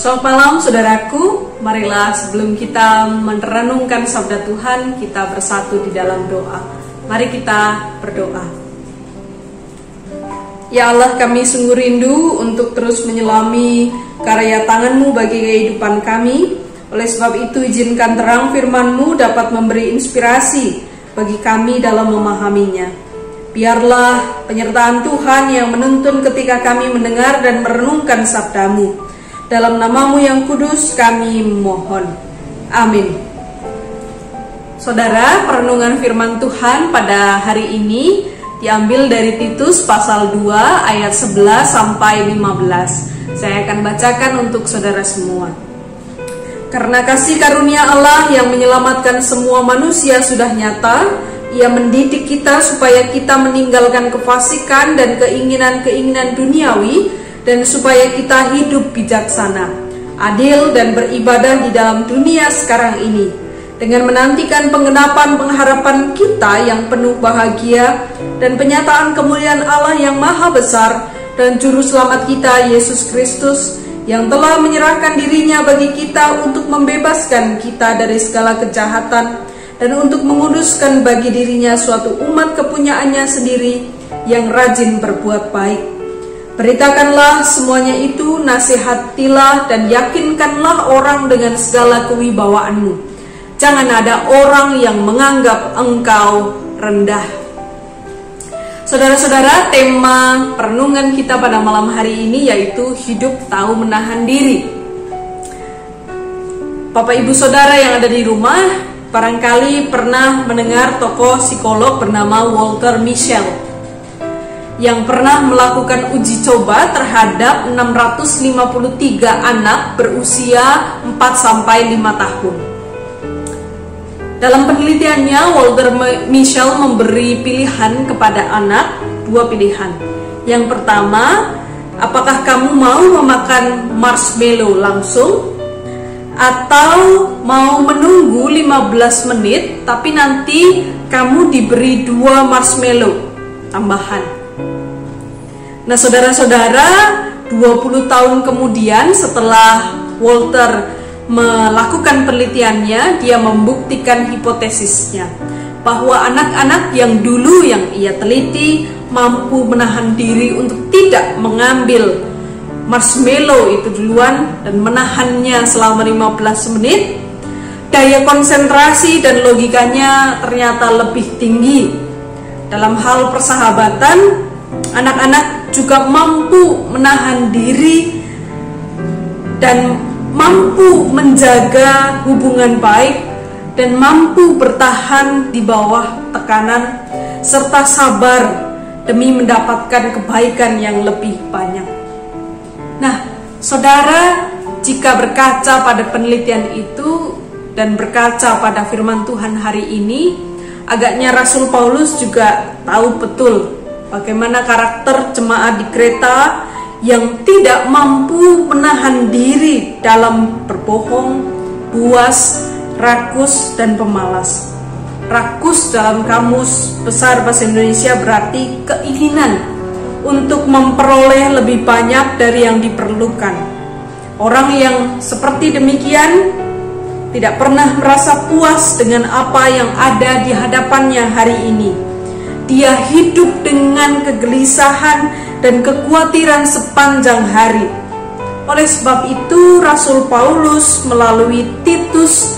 Selamat malam saudaraku, marilah sebelum kita merenungkan sabda Tuhan, kita bersatu di dalam doa. Mari kita berdoa. Ya Allah, kami sungguh rindu untuk terus menyelami karya tangan-Mu bagi kehidupan kami. Oleh sebab itu izinkan terang firman-Mu dapat memberi inspirasi bagi kami dalam memahaminya. Biarlah penyertaan Tuhan yang menuntun ketika kami mendengar dan merenungkan sabda-Mu. Dalam nama-Mu yang kudus kami mohon. Amin. Saudara, perenungan firman Tuhan pada hari ini diambil dari Titus pasal 2 ayat 11 sampai 15. Saya akan bacakan untuk saudara semua. Karena kasih karunia Allah yang menyelamatkan semua manusia sudah nyata, Ia mendidik kita supaya kita meninggalkan kefasikan dan keinginan-keinginan duniawi, dan supaya kita hidup bijaksana, adil dan beribadah di dalam dunia sekarang ini, dengan menantikan penggenapan pengharapan kita yang penuh bahagia dan penyataan kemuliaan Allah yang maha besar dan juru selamat kita Yesus Kristus, yang telah menyerahkan dirinya bagi kita untuk membebaskan kita dari segala kejahatan dan untuk menguduskan bagi dirinya suatu umat kepunyaannya sendiri yang rajin berbuat baik. Beritakanlah semuanya itu, nasihatilah dan yakinkanlah orang dengan segala kewibawaanmu. Jangan ada orang yang menganggap engkau rendah. Saudara-saudara, tema perenungan kita pada malam hari ini yaitu hidup tahu menahan diri. Bapak ibu saudara yang ada di rumah, barangkali pernah mendengar tokoh psikolog bernama Walter Mischel yang pernah melakukan uji coba terhadap 653 anak berusia 4-5 tahun. Dalam penelitiannya, Walter Mischel memberi pilihan kepada anak, 2 pilihan. Yang pertama, apakah kamu mau memakan marshmallow langsung, atau mau menunggu 15 menit tapi nanti kamu diberi 2 marshmallow tambahan. Nah saudara-saudara, 20 tahun kemudian setelah Walter melakukan penelitiannya, dia membuktikan hipotesisnya bahwa anak-anak yang dulu yang ia teliti mampu menahan diri untuk tidak mengambil marshmallow itu duluan dan menahannya selama 15 menit, daya konsentrasi dan logikanya ternyata lebih tinggi. Dalam hal persahabatan, anak-anak juga mampu menahan diri dan mampu menjaga hubungan baik dan mampu bertahan di bawah tekanan serta sabar demi mendapatkan kebaikan yang lebih banyak. Nah, saudara, jika berkaca pada penelitian itu dan berkaca pada firman Tuhan hari ini, agaknya Rasul Paulus juga tahu betul bagaimana karakter jemaat di Kreta yang tidak mampu menahan diri dalam berbohong, buas, rakus, dan pemalas. Rakus dalam kamus besar bahasa Indonesia berarti keinginan untuk memperoleh lebih banyak dari yang diperlukan. Orang yang seperti demikian tidak pernah merasa puas dengan apa yang ada di hadapannya hari ini. Dia hidup dengan kegelisahan dan kekhawatiran sepanjang hari. Oleh sebab itu, Rasul Paulus melalui Titus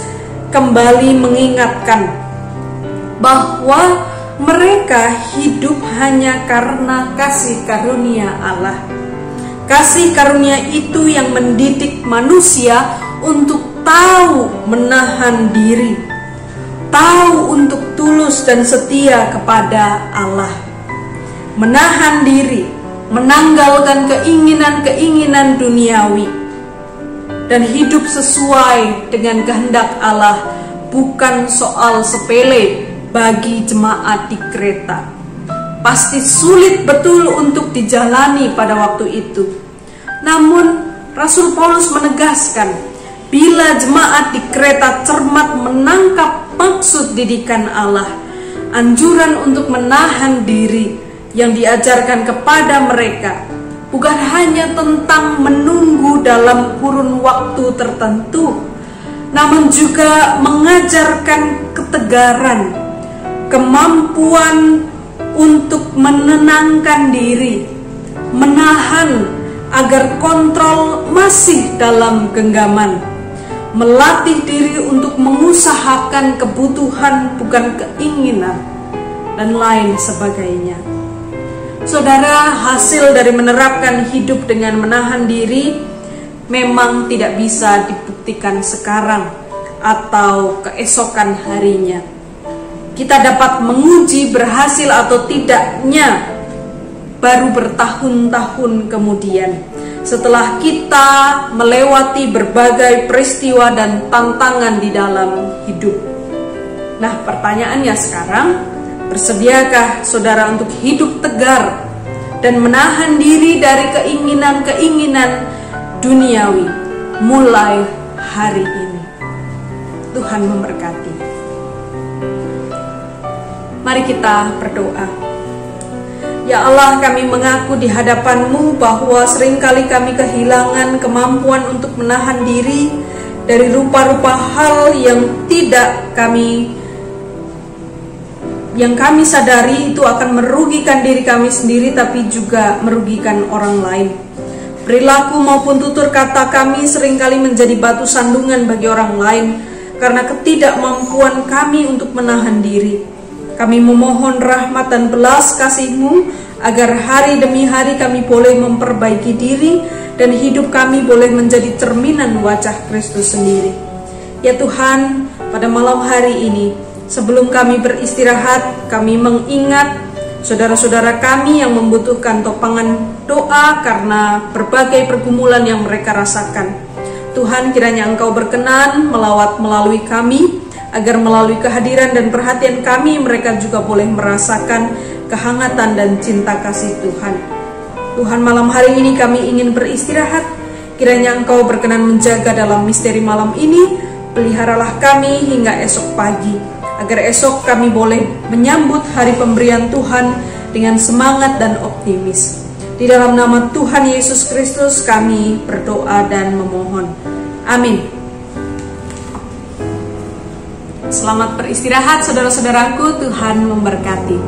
kembali mengingatkan bahwa mereka hidup hanya karena kasih karunia Allah. Kasih karunia itu yang mendidik manusia untuk tahu menahan diri, tahu untuk tulus dan setia kepada Allah, menahan diri, menanggalkan keinginan-keinginan duniawi, dan hidup sesuai dengan kehendak Allah bukan soal sepele bagi jemaat di Kreta. Pasti sulit betul untuk dijalani pada waktu itu. Namun Rasul Paulus menegaskan, bila jemaat di Kreta cermat menangkap maksud didikan Allah, anjuran untuk menahan diri yang diajarkan kepada mereka bukan hanya tentang menunggu dalam kurun waktu tertentu, namun juga mengajarkan ketegaran, kemampuan untuk menenangkan diri, menahan agar kontrol masih dalam genggaman, melatih diri untuk mengusahakan kebutuhan bukan keinginan, dan lain sebagainya. Saudara, hasil dari menerapkan hidup dengan menahan diri memang tidak bisa dibuktikan sekarang atau keesokan harinya. Kita dapat menguji berhasil atau tidaknya baru bertahun-tahun kemudian, setelah kita melewati berbagai peristiwa dan tantangan di dalam hidup. Nah, pertanyaannya sekarang, bersediakah saudara untuk hidup tegar dan menahan diri dari keinginan-keinginan duniawi mulai hari ini? Tuhan memberkati. Mari kita berdoa. Ya Allah, kami mengaku di hadapan-Mu bahwa seringkali kami kehilangan kemampuan untuk menahan diri dari rupa-rupa hal yang kami sadari itu akan merugikan diri kami sendiri, tapi juga merugikan orang lain. Perilaku maupun tutur kata kami seringkali menjadi batu sandungan bagi orang lain karena ketidakmampuan kami untuk menahan diri. Kami memohon rahmat dan belas kasih-Mu agar hari demi hari kami boleh memperbaiki diri dan hidup kami boleh menjadi cerminan wajah Kristus sendiri. Ya Tuhan, pada malam hari ini, sebelum kami beristirahat, kami mengingat saudara-saudara kami yang membutuhkan topangan doa karena berbagai pergumulan yang mereka rasakan. Tuhan, kiranya Engkau berkenan melawat melalui kami, agar melalui kehadiran dan perhatian kami, mereka juga boleh merasakan kehangatan dan cinta kasih Tuhan. Tuhan, malam hari ini kami ingin beristirahat. Kiranya Engkau berkenan menjaga dalam misteri malam ini. Peliharalah kami hingga esok pagi, agar esok kami boleh menyambut hari pemberian Tuhan dengan semangat dan optimis. Di dalam nama Tuhan Yesus Kristus kami berdoa dan memohon. Amin. Selamat beristirahat saudara-saudaraku, Tuhan memberkati.